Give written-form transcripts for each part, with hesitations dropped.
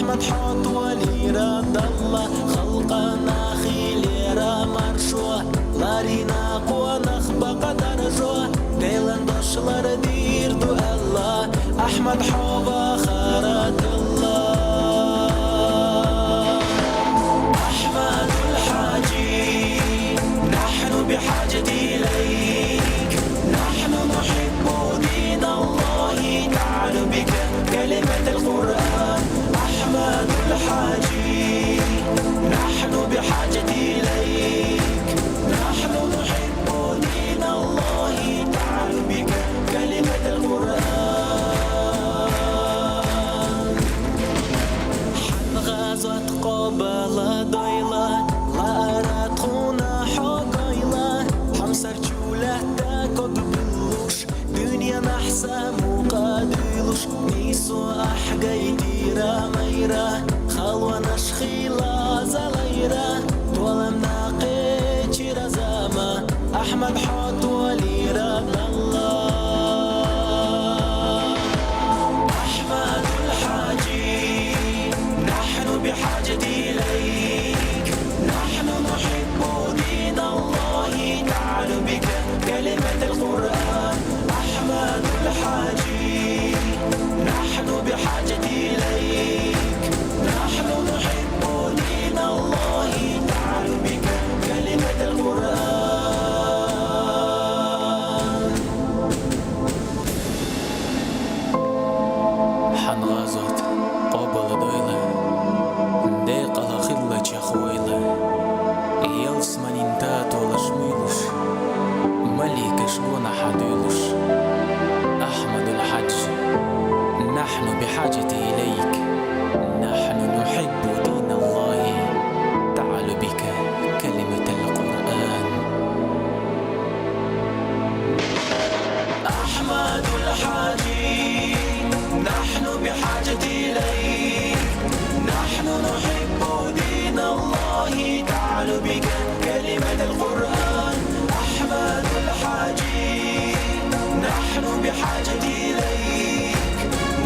أحمد حاطولي رد الله خلقنا خيليرا مرشوه لارينا قوة نخبق درجوه ديلن دشلر دير دو الله أحمد حوبا خارت الله أحمد الحاجي نحن بحاجة إليك نحن نحب دين الله تعال بك كلمة القرآن أحمد الحاجي نحن بحاجة إليك نحن نحب دين الله تعال بك كلمة القرآن حن غزوة قبل ضيلة لا أراد خونا حقيلة حمسر جولة تاكد بلوش دنيا نحسا مقادلوش نيسو أحقيتي راميرا خلوة نشخيلة زليرا دولم ناقيتي رزاما أحمد حاطولي رب الله أحمد الحاجي نحن بحاجة إليك نحن نحب دين الله تعال بك كلمة القرآن أحمد الحاجي نحن بحاجة إليك نحن نحب دين الله تعال بك كلمة القرآن حن غازت قبل ضيلة ديق على خلة شخويلة يلس من انتات ولا شميلوش مليك شلون حديلوش أحمد الحج نحن بحاجة إليك نحن نحب دين الله تعال بك كلمة القرآن أحمد الحاجي نحن بحاجة إليك نحن نحب دين الله تعال بك كلمة القرآن أحمد الحاجي نحن بحاجة إليك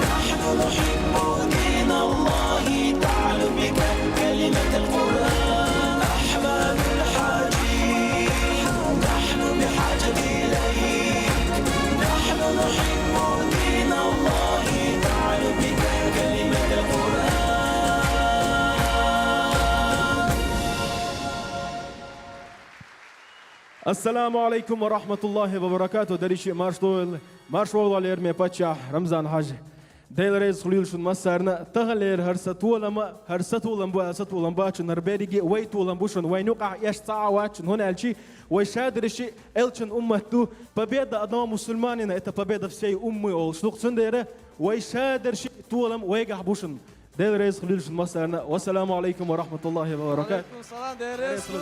نحن نحب دين الله تعال بك كلمة القرآن أحمد الحاجي نحن بحاجة إليك نحن نحب دين الله تعال بك كلمة القرآن Assalamu alaikum wa rahmatullahi wa barakatuh. Дариши маршвол алерме пача Рамзан Хаджи. Дейлрез хулилшун масарна тагалер харсатулам бач нарбериги вайтулам бушун вайнука яштаавач хунальчи вайшадриши элчин уммату победа одного мусульманина это победа всей уммы ол шлуксундере вайшадриши тулам вайгах бушун. Дейлрез хулилшун масарна. Вассаламу алейкум ва рахматуллахи ва баракатуh.